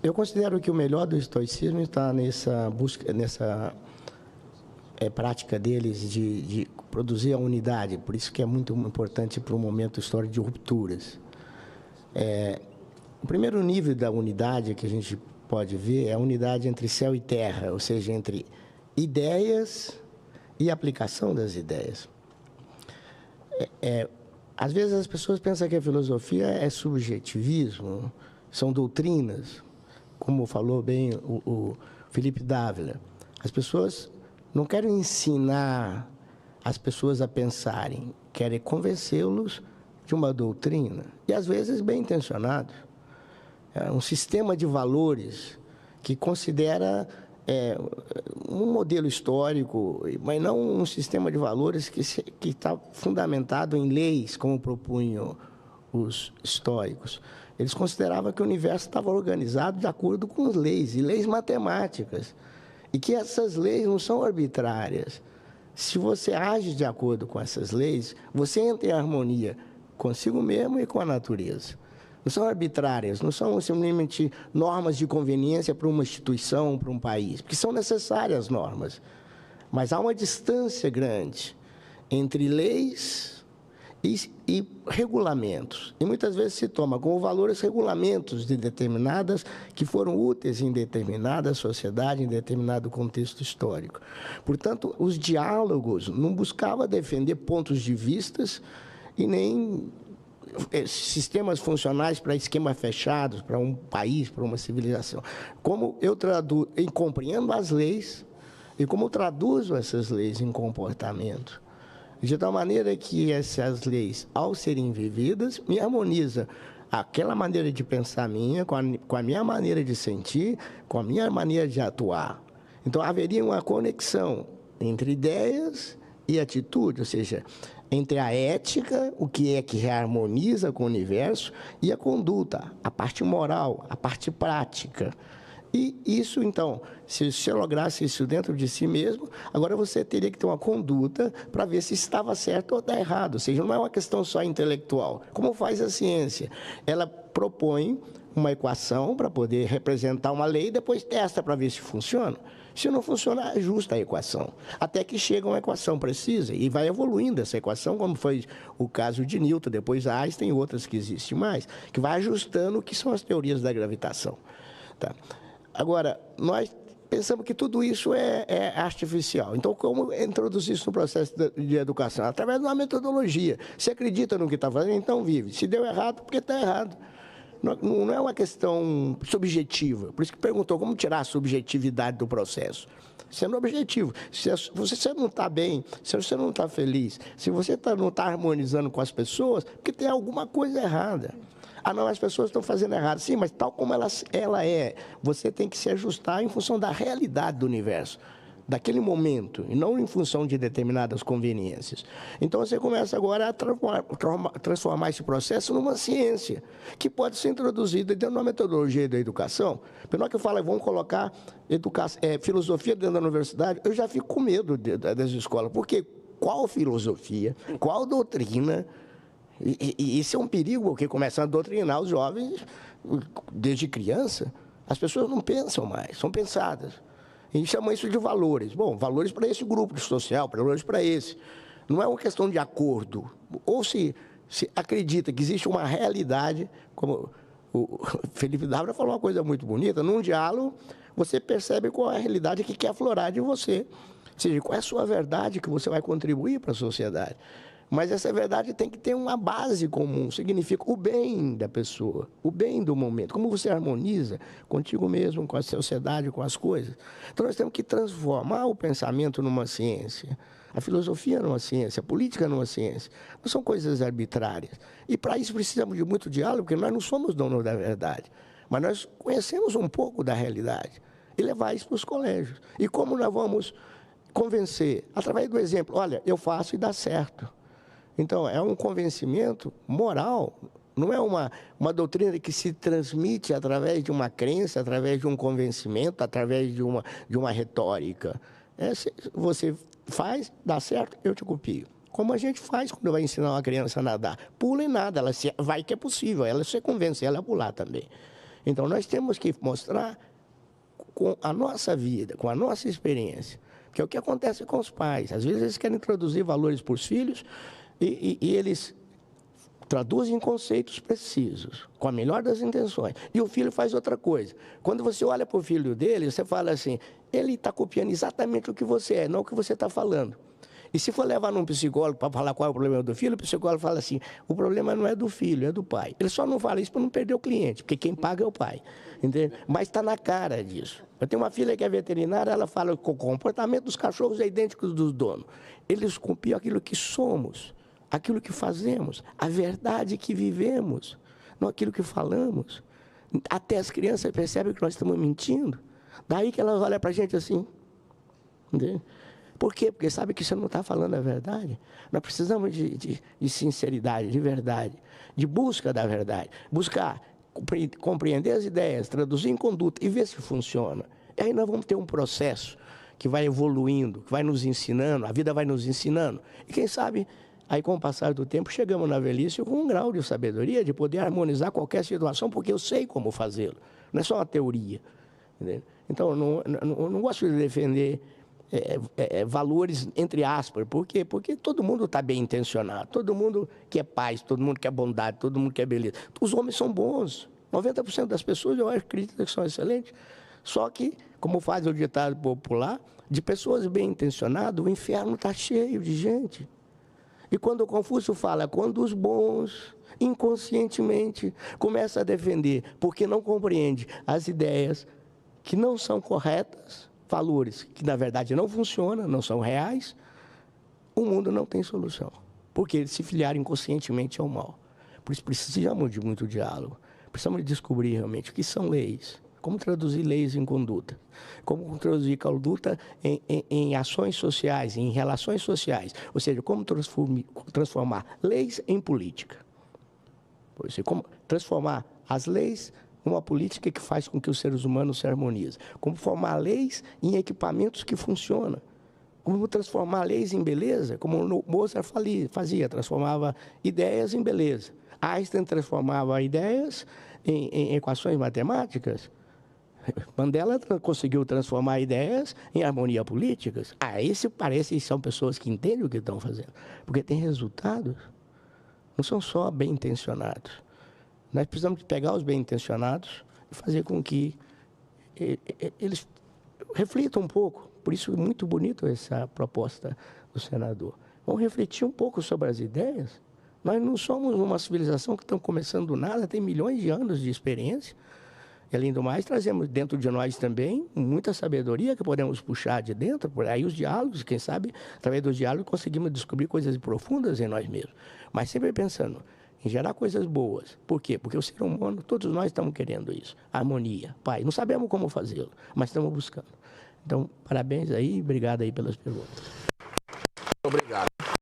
Eu considero que o melhor do estoicismo está nessa busca, nessa prática deles de produzir a unidade. Por isso que é muito importante para um momento histórico de rupturas. O primeiro nível da unidade que a gente pode ver é a unidade entre céu e terra, ou seja, entre ideias e aplicação das ideias. Às vezes as pessoas pensam que a filosofia é subjetivismo, são doutrinas, como falou bem o Felipe Dávila. As pessoas não querem ensinar as pessoas a pensarem, querem convencê-los de uma doutrina, e às vezes bem intencionado. É um sistema de valores que considera um modelo histórico, mas não um sistema de valores que está fundamentado em leis, como propunham os estoicos. Eles consideravam que o universo estava organizado de acordo com as leis, e leis matemáticas, e que essas leis não são arbitrárias. Se você age de acordo com essas leis, você entra em harmonia consigo mesmo e com a natureza. Não são arbitrárias, não são simplesmente normas de conveniência para uma instituição, para um país, porque são necessárias normas. Mas há uma distância grande entre leis e regulamentos. E muitas vezes se toma como valores regulamentos de determinadas, que foram úteis em determinada sociedade, em determinado contexto histórico. Portanto, os diálogos não buscavam defender pontos de vistas e nem sistemas funcionais para esquemas fechados, para um país, para uma civilização. Como eu compreendo as leis e como eu traduzo essas leis em comportamento. De tal maneira que essas leis, ao serem vividas, me harmoniza aquela maneira de pensar minha, com a minha maneira de sentir, com a minha maneira de atuar. Então, haveria uma conexão entre ideias e atitude, ou seja, entre a ética, o que é que harmoniza com o universo, e a conduta, a parte moral, a parte prática. E isso, então, se você lograsse isso dentro de si mesmo, agora você teria que ter uma conduta para ver se estava certo ou está errado. Ou seja, não é uma questão só intelectual. Como faz a ciência? Ela propõe uma equação para poder representar uma lei e depois testa para ver se funciona. Se não funcionar, ajusta a equação, até que chega uma equação precisa e vai evoluindo essa equação, como foi o caso de Newton, depois Einstein e outras que existem mais, que vai ajustando o que são as teorias da gravitação. Tá? Agora, nós pensamos que tudo isso é artificial. Então, como introduzir isso no processo de educação? Através de uma metodologia. Se acredita no que está fazendo, então vive. Se deu errado, porque está errado. Não é uma questão subjetiva. Por isso que perguntou como tirar a subjetividade do processo. Sendo objetivo. Se você não está bem, se você não está feliz, se você não está harmonizando com as pessoas, porque tem alguma coisa errada. Ah, não, as pessoas estão fazendo errado. Sim, mas tal como ela é, você tem que se ajustar em função da realidade do universo, daquele momento, e não em função de determinadas conveniências. Então, você começa agora a transformar esse processo numa ciência, que pode ser introduzida dentro da metodologia da educação. Pelo menos que eu falo, vamos colocar filosofia dentro da universidade, eu já fico com medo das escolas, porque qual filosofia, qual doutrina? E isso é um perigo, porque começam a doutrinar os jovens desde criança. As pessoas não pensam mais, são pensadas. E chamam isso de valores. Bom, valores para esse grupo social, valores para esse. Não é uma questão de acordo. Ou se acredita que existe uma realidade, como o Felipe Dávila falou uma coisa muito bonita, num diálogo você percebe qual é a realidade que quer aflorar de você. Ou seja, qual é a sua verdade que você vai contribuir para a sociedade. Mas essa verdade tem que ter uma base comum, significa o bem da pessoa, o bem do momento, como você harmoniza contigo mesmo, com a sociedade, com as coisas. Então, nós temos que transformar o pensamento numa ciência, a filosofia numa ciência, a política numa ciência. Não são coisas arbitrárias. E, para isso, precisamos de muito diálogo, porque nós não somos donos da verdade, mas nós conhecemos um pouco da realidade e levar isso para os colégios. E como nós vamos convencer? Através do exemplo. Olha, eu faço e dá certo. Então, é um convencimento moral, não é uma doutrina que se transmite através de uma crença, através de um convencimento, através de uma retórica. Você faz, dá certo, eu te copio. Como a gente faz quando vai ensinar uma criança a nadar. Pula e nada, ela vai que é possível, ela se convence, ela a pular também. Então, nós temos que mostrar com a nossa vida, com a nossa experiência, que é o que acontece com os pais. Às vezes, eles querem introduzir valores para os filhos e eles traduzem conceitos precisos, com a melhor das intenções. E o filho faz outra coisa. Quando você olha para o filho dele, você fala assim, ele está copiando exatamente o que você é, não o que você está falando. E se for levar num psicólogo para falar qual é o problema do filho, o psicólogo fala assim, o problema não é do filho, é do pai. Ele só não fala isso para não perder o cliente, porque quem paga é o pai. Entende? Mas está na cara disso. Eu tenho uma filha que é veterinária, ela fala que o comportamento dos cachorros é idêntico dos donos. Eles copiam aquilo que somos, aquilo que fazemos, a verdade que vivemos, não aquilo que falamos. Até as crianças percebem que nós estamos mentindo. Daí que elas olham para a gente assim. Entende? Por quê? Porque sabe que você não está falando a verdade. Nós precisamos de sinceridade, de verdade, de busca da verdade. Buscar, compreender as ideias, traduzir em conduta e ver se funciona. E aí nós vamos ter um processo que vai evoluindo, que vai nos ensinando, a vida vai nos ensinando. E quem sabe, aí com o passar do tempo, chegamos na velhice com um grau de sabedoria, de poder harmonizar qualquer situação, porque eu sei como fazê-lo. Não é só uma teoria. Entendeu? Então, eu não gosto de defender valores, entre aspas. Por quê? Porque todo mundo está bem intencionado, todo mundo quer paz, todo mundo quer bondade, todo mundo quer beleza. Os homens são bons, 90% das pessoas eu acredito que são excelentes, só que, como faz o ditado popular, de pessoas bem intencionadas, o inferno está cheio de gente. E quando o Confúcio fala, quando os bons, inconscientemente, começam a defender, porque não compreende as ideias que não são corretas, valores que, na verdade, não funcionam, não são reais, o mundo não tem solução. Porque eles se filiaram inconscientemente ao mal. Por isso, precisamos de muito diálogo. Precisamos descobrir realmente o que são leis, como traduzir leis em conduta, como traduzir conduta em ações sociais, em relações sociais. Ou seja, como transformar leis em política. Por isso, como transformar as leis uma política que faz com que os seres humanos se harmonizem. Como formar leis em equipamentos que funcionam. Como transformar leis em beleza, como Mozart fazia, transformava ideias em beleza. Einstein transformava ideias em equações matemáticas. Mandela conseguiu transformar ideias em harmonia políticas. Esse parece que são pessoas que entendem o que estão fazendo. Porque tem resultados. Não são só bem intencionados. Nós precisamos pegar os bem-intencionados e fazer com que eles reflitam um pouco. Por isso é muito bonito essa proposta do senador. Vamos refletir um pouco sobre as ideias. Nós não somos uma civilização que estamos começando do nada, tem milhões de anos de experiência. E, além do mais, trazemos dentro de nós também muita sabedoria que podemos puxar de dentro, por aí os diálogos, quem sabe, através dos diálogos conseguimos descobrir coisas profundas em nós mesmos. Mas sempre pensando em gerar coisas boas. Por quê? Porque o ser humano, todos nós estamos querendo isso. Harmonia, paz. Não sabemos como fazê-lo, mas estamos buscando. Então, parabéns aí, obrigado aí pelas perguntas. Obrigado.